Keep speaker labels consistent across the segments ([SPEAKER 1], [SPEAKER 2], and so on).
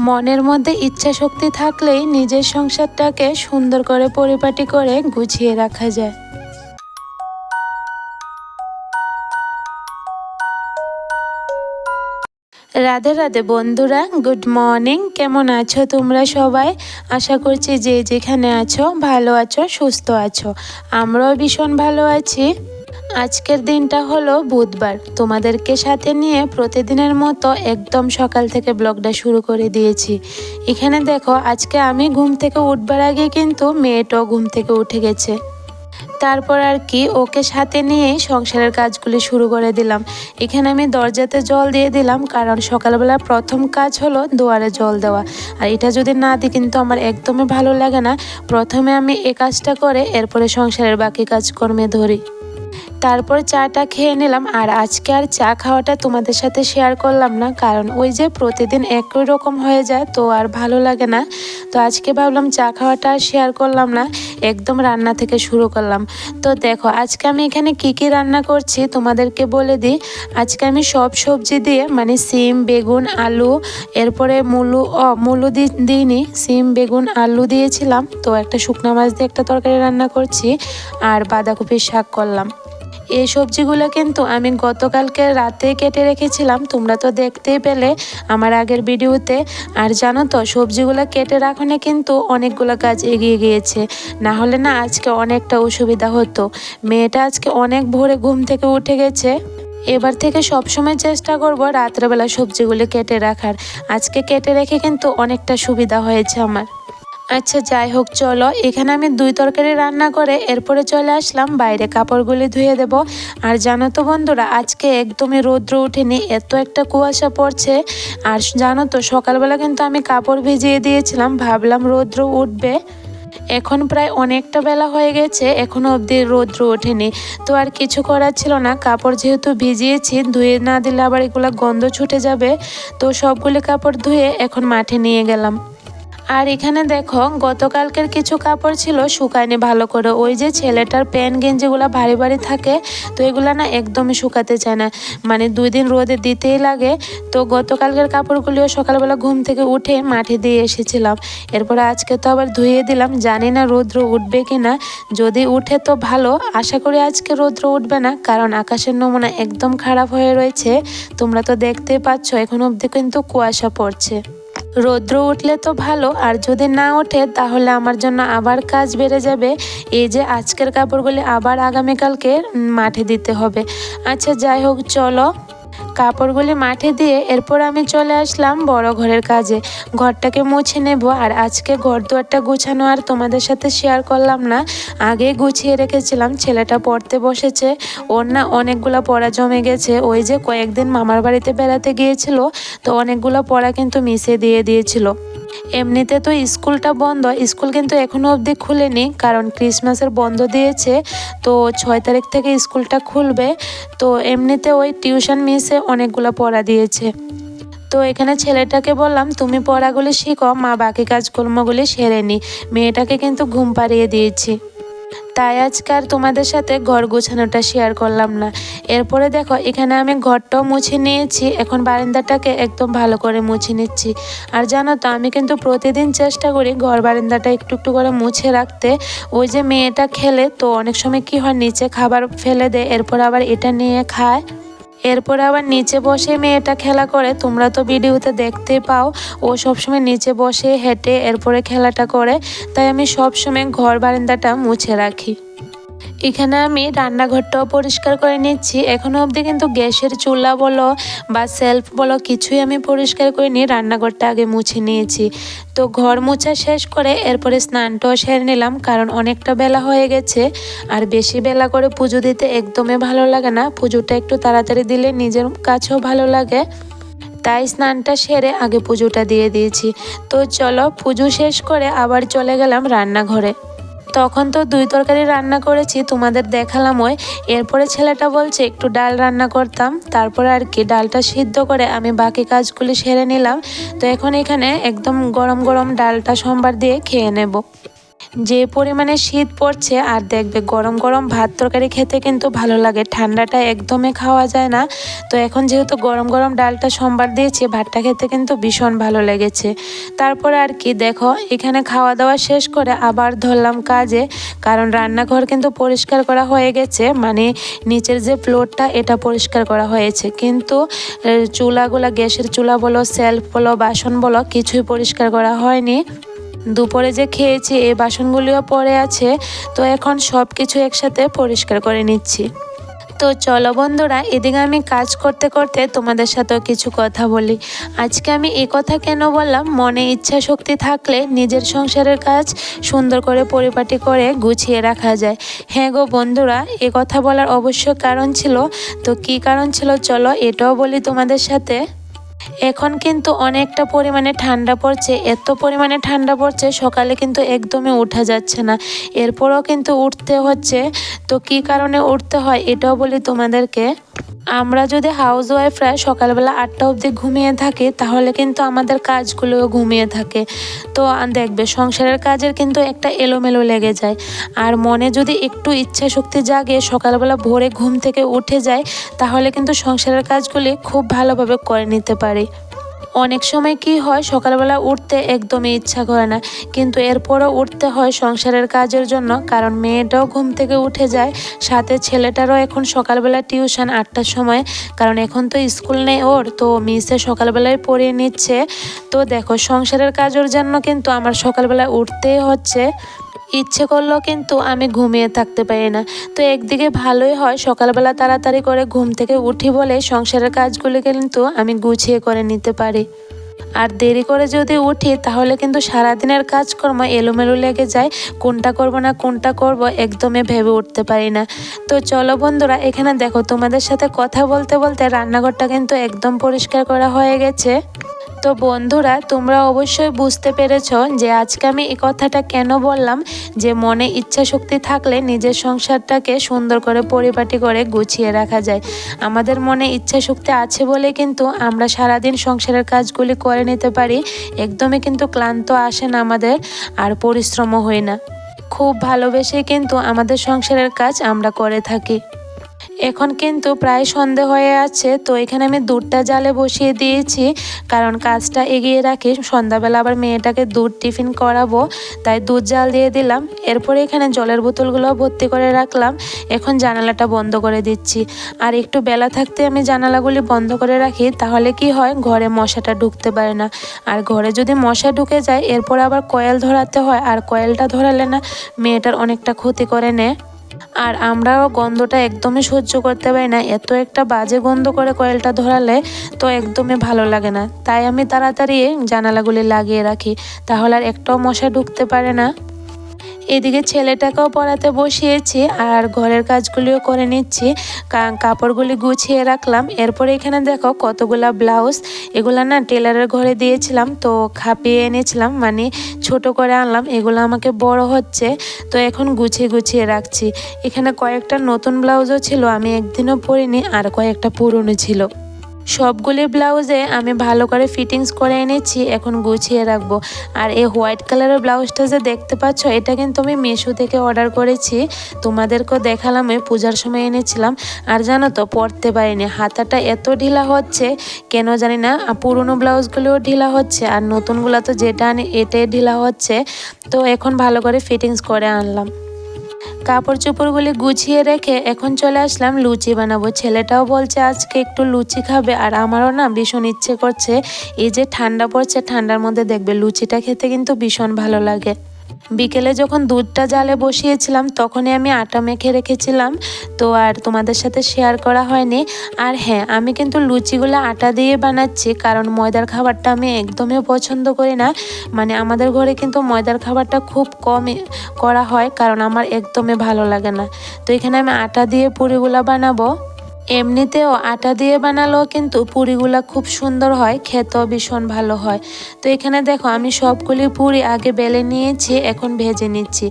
[SPEAKER 1] মনের মধ্যে ইচ্ছা শক্তি থাকলেই নিজের সংসারটাকে সুন্দর করে পরিপাটি করে গুছিয়ে রাখা যায়। রাধে রাধে বন্ধুরা, গুড মর্নিং। কেমন আছো তোমরা সবাই? আশা করছি যে যেখানে আছো ভালো আছো, সুস্থ আছো। আমরাও ভীষণ ভালো আছি। আজকের দিনটা হলো বুধবার। তোমাদেরকে সাথে নিয়ে প্রতিদিনের মতো একদম সকাল থেকে ব্লগটা শুরু করে দিয়েছি। এখানে দেখো, আজকে আমি ঘুম থেকে উঠবার আগে কিন্তু মেয়েটাও ঘুম থেকে উঠে গেছে। তারপর আর কি ওকে সাথে নিয়েই সংসারের কাজগুলি শুরু করে দিলাম। এখানে আমি দরজাতে জল দিয়ে দিলাম, কারণ সকালবেলা প্রথম কাজ হলো দুয়ারে জল দেওয়া। আর এটা যদি না দিই কিন্তু আমার একদমই ভালো লাগে না। প্রথমে আমি এই কাজটা করে এরপরে সংসারের বাকি কাজকর্মে ধরি। তারপর চাটা খেয়ে নিলাম। আর আজকে আর চা খাওয়াটা তোমাদের সাথে শেয়ার করলাম না, কারণ ওই যে প্রতিদিন একই রকম হয়ে যায়, তো আর ভালো লাগে না। তো আজকে ভাবলাম চা খাওয়াটা আর শেয়ার করলাম না, একদম রান্না থেকে শুরু করলাম। তো দেখো আজকে আমি এখানে কি রান্না করছি তোমাদেরকে বলে দিই। আজকে আমি সব সবজি দিয়ে, মানে সিম, বেগুন, আলু, এরপরে মূলো দিইনি, সিম, বেগুন, আলু দিয়েছিলাম। তো একটা শুকনো মাছ দিয়ে একটা তরকারি রান্না করছি, আর বাঁধাকপির শাক করলাম। এই সবজিগুলো কিন্তু আমি গতকালকে রাতে কেটে রেখেছিলাম, তোমরা তো দেখতেই পেলে আমার আগের ভিডিওতে। আর জানো তো, সবজিগুলো কেটে রাখনে কিন্তু অনেকগুলো কাজ এগিয়ে গিয়েছে, না হলে না আজকে অনেকটা অসুবিধা হতো। মেয়েটা আজকে অনেক ভোরে ঘুম থেকে উঠে গেছে। এবার থেকে সবসময় চেষ্টা করব রাত্রেবেলা সবজিগুলো কেটে রাখার। আজকে কেটে রেখে কিন্তু অনেকটা সুবিধা হয়েছে আমার। আচ্ছা যাই হোক, চলো এখানে আমি 2 তরকারি রান্না করে এরপরে চলে আসলাম বাইরে কাপড়গুলি ধুয়ে দেব। আর জানো তো বন্ধুরা, আজকে একদমই রৌদ্র ওঠেনি, এত একটা কুয়াশা পড়ছে। আর জানো তো, সকালবেলা কিন্তু আমি কাপড় ভিজিয়ে দিয়েছিলাম, ভাবলাম রৌদ্র উঠবে। এখন প্রায় অনেকটা বেলা হয়ে গেছে, এখনো অবধি রৌদ্র ওঠেনি। তো আর কিছু করার ছিল না, কাপড় যেহেতু ভিজিয়েছি, ধুয়ে না দিলে আবার এগুলো গন্ধ ছুটে যাবে। তো সবগুলি কাপড় ধুয়ে এখন মাঠে নিয়ে গেলাম। আর এখানে দেখো, গতকালকের কিছু কাপড় ছিল শুকায়নি ভালো করে। ওই যে ছেলেটার প্যান্ট গেঞ্জিগুলো ভারী ভারী থাকে, তো এগুলো না একদমই শুকাতে চায় না, মানে 2 দিন রোদে দিতেই লাগে। তো গতকালকের কাপড়গুলিও সকালবেলা ঘুম থেকে উঠে মাঠে দিয়ে এসেছিলাম। এরপরে আজকে তো আবার ধুয়ে দিলাম, জানি না রৌদ্র উঠবে কি না। যদি উঠে তো ভালো, আশা করি আজকে রৌদ্র উঠবে না, কারণ আকাশের নমুনা একদম খারাপ হয়ে রয়েছে। তোমরা তো দেখতেই পাচ্ছ, এখন অবধি কিন্তু কুয়াশা পড়ছে। রৌদ্র উঠলে তো ভালো, আর যদি না ওঠে তাহলে আমার জন্য আবার কাজ বেড়ে যাবে। এই যে আজকের কাপড়গুলি আবার আগামীকালকে মাঠে দিতে হবে। আচ্ছা যাই হোক, চলো কাপড়গুলি মাঠে দিয়ে এরপর আমি চলে আসলাম বড় ঘরের কাজে। ঘরটাকে মুছে নেব। আর আজকে ঘর দুয়ারটা গুছানো আর তোমাদের সাথে শেয়ার করলাম না, আগে গুছিয়ে রেখেছিলাম। ছেলেটা পড়তে বসেছে, ওর না অনেকগুলো পড়া জমে গেছে। ওই যে কয়েকদিন মামার বাড়িতে বেড়াতে গিয়েছিল, তো অনেকগুলো পড়া কিন্তু মিশে দিয়েছিল। এমনিতে তো স্কুলটা বন্ধ, স্কুল কিন্তু এখনও অবধি খুলেনি, কারণ ক্রিসমাসের বন্ধ দিয়েছে। তো 6 তারিখ থেকে স্কুলটা খুলবে। তো এমনিতে ওই টিউশন মিসে অনেকগুলো পড়া দিয়েছে। তো এখানে ছেলেটাকে বললাম, তুমি পড়াগুলি শিখো, মা বাকি কাজকর্মগুলি সেরে নি। মেয়েটাকে কিন্তু ঘুম পাড়িয়ে দিয়েছি। তাই আজকে আর তোমাদের সাথে ঘর গোছানোটা শেয়ার করলাম না। এরপরে দেখো, এখানে আমি ঘরটাও মুছে নিয়েছি, এখন বারান্দাটাকে একদম ভালো করে মুছে নিচ্ছি। আর জানো তো, আমি কিন্তু প্রতিদিন চেষ্টা করি ঘর বারান্দাটা একটু একটু করে মুছে রাখতে। ওই যে মেয়েটা খেলে, তো অনেক সময় কি হয়, নিচে খাবার ফেলে দেয়, এরপর আবার এটা নিয়ে খায়। এরপরে আবার নিচে বসে মেয়েটা খেলা করে, তোমরা তো ভিডিওতে দেখতে পাও। ও সবসময় নিচে বসে হেঁটে এরপরে খেলাটা করে। তাই আমি সবসময় ঘর বারান্দাটা মুছে রাখি। এখানে আমি রান্নাঘরটাও পরিষ্কার করে নিচ্ছি। এখনও অবধি কিন্তু গ্যাসের চুলা বলো বা সেলফ বলো, কিছুই আমি পরিষ্কার করিনি, রান্নাঘরটা আগে মুছে নিয়েছি। তো ঘর মোছা শেষ করে এরপরে স্নানটাও সেরে নিলাম, কারণ অনেকটা বেলা হয়ে গেছে। আর বেশি বেলা করে পুজো দিতে একদমই ভালো লাগে না, পুজোটা একটু তাড়াতাড়ি দিলে নিজের কাছেও ভালো লাগে। তাই স্নানটা সেরে আগে পুজোটা দিয়ে দিয়েছি। তো চলো, পুজো শেষ করে আবার চলে গেলাম রান্নাঘরে। তখন তো 2 তরকারি রান্না করেছি, তোমাদের দেখালাম। এরপরে ছেলেটা বলছে একটু ডাল রান্না করতাম, তারপরে আর কি ডালটা সিদ্ধ করে আমি বাকি কাজগুলি সেরে নিলাম। তো এখন এখানে একদম গরম গরম ডালটা সোমবার দিয়ে খেয়ে নেব। যে পরিমাণে শীত পড়ছে, আর দেখবে গরম গরম ভাত তরকারি খেতে কিন্তু ভালো লাগে, ঠান্ডাটা একদমই খাওয়া যায় না। তো এখন যেহেতু গরম গরম ডালটা সম্বার দিয়েছি, ভাতটা খেতে কিন্তু ভীষণ ভালো লেগেছে। তারপরে আর কি দেখো, এখানে খাওয়া দাওয়া শেষ করে আবার ধরলাম কাজে, কারণ রান্নাঘর কিন্তু পরিষ্কার করা হয়ে গেছে, মানে নিচের যে ফ্লোরটা এটা পরিষ্কার করা হয়েছে, কিন্তু চুলাগুলা, গ্যাসের চুলা বলো, সেলফ বলো, বাসন বলো, কিছুই পরিষ্কার করা হয়নি। দুপুরে যে খেয়েছি এই বাসনগুলিও পড়ে আছে, তো এখন সব কিছু একসাথে পরিষ্কার করে নিচ্ছি। তো চলো বন্ধুরা, এদিকে আমি কাজ করতে করতে তোমাদের সাথেও কিছু কথা বলি। আজকে আমি এই কথা কেন বললাম, মনে ইচ্ছা শক্তি থাকলে নিজের সংসারের কাজ সুন্দর করে পরিপাটি করে গুছিয়ে রাখা যায়। হ্যাঁ গো বন্ধুরা, এ কথা বলার অবশ্য কারণ ছিল। তো কি কারণ ছিল চলো এটাও বলি তোমাদের সাথে। এখন কিন্তু অনেকটা পরিমাণে ঠান্ডা পড়ছে, এত পরিমাণে ঠান্ডা পড়ছে সকালে কিন্তু একদমই ওঠা যাচ্ছে না, এরপরও কিন্তু উঠতে হচ্ছে। তো কি কারণে উঠতে হয় এটাও বলি তোমাদেরকে। আমরা যদি হাউস ওয়াইফরা সকালবেলা 8টা অবধি ঘুমিয়ে থাকি, তাহলে কিন্তু আমাদের কাজগুলোও ঘুমিয়ে থাকে। তো দেখবে সংসারের কাজের কিন্তু একটা এলোমেলো লেগে যায়। আর মনে যদি একটু ইচ্ছা শক্তি জাগে, সকালবেলা ভোরে ঘুম থেকে উঠে যায়, তাহলে কিন্তু সংসারের কাজগুলি খুব ভালোভাবে করে নিতে পারি। অনেক সময় কি হয়, সকালবেলা উঠতে একদমই ইচ্ছা করে না, কিন্তু এরপরও উঠতে হয় সংসারের কাজের জন্য, কারণ মেয়েটাও ঘুম থেকে উঠে যায়, সাথে ছেলেটারও এখন সকালবেলা টিউশন 8টার সময়, কারণ এখন তো স্কুল নেই ওর, তো মিসে সকালবেলায় পড়িয়ে নিচ্ছে। তো দেখো সংসারের কাজের জন্য কিন্তু আমার সকালবেলা উঠতেই হচ্ছে। ইচ্ছে করলেও কিন্তু আমি ঘুমিয়ে থাকতে পারি না। তো একদিকে ভালোই হয়, সকালবেলা তাড়াতাড়ি করে ঘুম থেকে উঠি বলে সংসারের কাজগুলি কিন্তু আমি গুছিয়ে করে নিতে পারি। আর দেরি করে যদি উঠি, তাহলে কিন্তু সারাদিনের কাজকর্ম এলোমেলো লেগে যায়, কোনটা করব না কোনটা করব একদমই ভেবে উঠতে পারি না। তো চলো বন্ধুরা, এখানে দেখো তোমাদের সাথে কথা বলতে বলতে রান্নাঘরটা কিন্তু একদম পরিষ্কার করা হয়ে গেছে। তো বন্ধুরা, তোমরা অবশ্যই বুঝতে পেরেছো যে আজকে আমি এই কথাটা কেন বললাম, যে মনে ইচ্ছা শক্তি থাকলে নিজের সংসারটাকে সুন্দর করে পরিপাটি করে গুছিয়ে রাখা যায়। আমাদের মনে ইচ্ছা শক্তি আছে বলে কিন্তু আমরা সারাদিন সংসারের কাজগুলি করে নিতে পারি, একদমই কিন্তু ক্লান্ত আসে না আমাদের, আর পরিশ্রমও হয় না। খুব ভালোবেসে কিন্তু আমাদের সংসারের কাজ আমরা করে থাকি। এখন কিন্তু প্রায় সন্ধে হয়ে আছে, তো এখানে আমি দুধটা জালে বসিয়ে দিয়েছি, কারণ কাজটা এগিয়ে রাখি, সন্ধ্যাবেলা আবার মেয়েটাকে দুধ টিফিন করাবো, তাই দুধ জাল দিয়ে দিলাম। এরপরে এখানে জলের বোতলগুলো ভর্তি করে রাখলাম, এখন জানালাটা বন্ধ করে দিচ্ছি। আর একটু বেলা থাকতে আমি জানালাগুলি বন্ধ করে রাখি, তাহলে কি হয়, ঘরে মশাটা ঢুকতে পারে না। আর ঘরে যদি মশা ঢুকে যায়, এরপর আবার কয়েল ধরাতে হয়, আর কয়েলটা ধরালে না মেয়েটার অনেকটা ক্ষতি করে নেয়। আর আমরাও গন্ধটা একদমই সহ্য করতে পারি না, এত একটা বাজে গন্ধ করে কয়েলটা ধরালে, তো একদমই ভালো লাগে না। তাই আমি তাড়াতাড়ি জানালাগুলি লাগিয়ে রাখি, তাহলে আর একটাও মশা ঢুকতে পারে না। এদিকে ছেলেটাকেও পড়াতে বসিয়েছি, আর ঘরের কাজগুলিও করে নিচ্ছি, কাপড়গুলি গুছিয়ে রাখলাম। এরপরে এখানে দেখো কতগুলা ব্লাউজ, এগুলা না টেলারের ঘরে দিয়েছিলাম, তো খাপিয়ে এনেছিলাম, মানে ছোট করে আনলাম, এগুলো আমাকে বড় হচ্ছে, তো এখন গুছিয়ে গুছিয়ে রাখছি। এখানে কয়েকটা নতুন ব্লাউজও ছিল, আমি একদিনও পরিনি, আর কয়েকটা পুরনো ছিল। সবগুলি ব্লাউজে আমি ভালো করে ফিটিংস করে এনেছি, এখন গুছিয়ে রাখবো। আর এই হোয়াইট কালারের ব্লাউজটা যে দেখতে পাচ্ছ, এটা কিন্তু আমি মিশো থেকে অর্ডার করেছি, তোমাদেরকেও দেখালাম, এই পূজার সময় এনেছিলাম। আর জানো তো, পরতে পারিনি, হাতাটা এত ঢিলা হচ্ছে কেন জানি না, পুরনো ব্লাউজগুলোও ঢিলা হচ্ছে, আর নতুনগুলো তো যেটা আনি এটাই ঢিলা হচ্ছে। তো এখন ভালো করে ফিটিংস করে আনলাম। কাপড় চোপড়গুলি গুছিয়ে রেখে এখন চলে আসলাম লুচি বানাবো। ছেলেটাও বলছে আজকে একটু লুচি খাবে, আর আমারও না ভীষণ ইচ্ছে করছে। এই যে ঠান্ডা পড়ছে, ঠান্ডার মধ্যে দেখবে লুচিটা খেতে কিন্তু ভীষণ ভালো লাগে। বিকেলে যখন দুধটা জালে বসিয়েছিলাম, তখনই আমি আটা মেখে রেখেছিলাম, তো আর তোমাদের সাথে শেয়ার করা হয়নি। আর হ্যাঁ, আমি কিন্তু লুচিগুলো আটা দিয়ে বানাচ্ছি, কারণ ময়দার খাবারটা আমি একদমই পছন্দ করি না। মানে আমাদের ঘরে কিন্তু ময়দার খাবারটা খুব কম করা হয়, কারণ আমার একদমই ভালো লাগে না। তো এখানে আমি আটা দিয়ে পুরিগুলো বানাবো। এমনিতেও আটা দিয়ে বানালেও কিন্তু পুরিগুলা খুব সুন্দর হয়, খেতেও ভীষণ ভালো হয়। তো এখানে দেখো আমি সবগুলি পুরি আগে বেলে নিয়েছি, এখন ভেজে নিচ্ছি।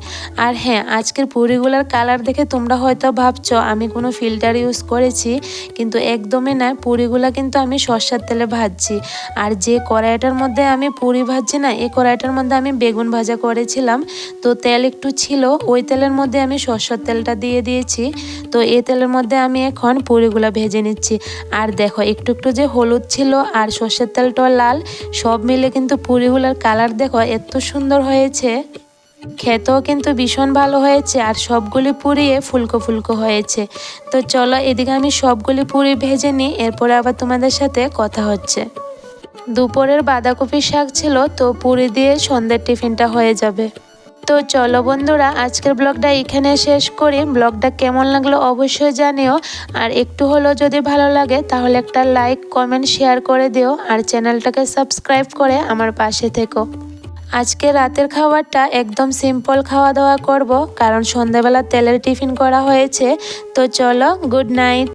[SPEAKER 1] আর হ্যাঁ, আজকের পুরিগুলার কালার দেখে তোমরা হয়তো ভাবছো আমি কোনো ফিল্টার ইউজ করেছি, কিন্তু একদমই না। পুরিগুলা কিন্তু আমি সরষের তেলে ভাজছি। আর যে কড়াইটার মধ্যে আমি পুরি ভাজছি না, এই কড়াইটার মধ্যে আমি বেগুন ভাজা করেছিলাম। তো তেল একটু ছিল, ওই তেলের মধ্যে আমি সরষের তেলটা দিয়ে দিয়েছি। তো এই তেলের মধ্যে আমি এখন পুরিগুলো ভেজে নিচ্ছি। আর দেখো একটু একটু যে হলুদ ছিল আর সর্ষের তেলটা লাল, সব মিলে কিন্তু পুরিগুলোর কালার দেখো এত সুন্দর হয়েছে। খেতেও কিন্তু ভীষণ ভালো হয়েছে আর সবগুলি পুরিয়ে ফুলকো ফুলকো হয়েছে। তো চলো এদিকে আমি সবগুলি পুরি ভেজে নিই, এরপরে আবার তোমাদের সাথে কথা হচ্ছে। দুপুরের বাঁধাকপি শাক ছিল, তো পুরি দিয়ে সন্ধ্যের টিফিনটা হয়ে যাবে। তো চলো বন্ধুরা, আজকের ব্লগটা এখানে শেষ করি। ব্লগটা কেমন লাগলো অবশ্যই জানিও। আর একটু হলেও যদি ভালো লাগে তাহলে একটা লাইক কমেন্ট শেয়ার করে দিও, আর চ্যানেলটাকে সাবস্ক্রাইব করে আমার পাশে থেকো। আজকে রাতের খাবারটা একদম সিম্পল খাওয়া দাওয়া করব, কারণ সন্ধ্যাবেলা তেলের টিফিন করা হয়েছে। তো চলো, গুড নাইট।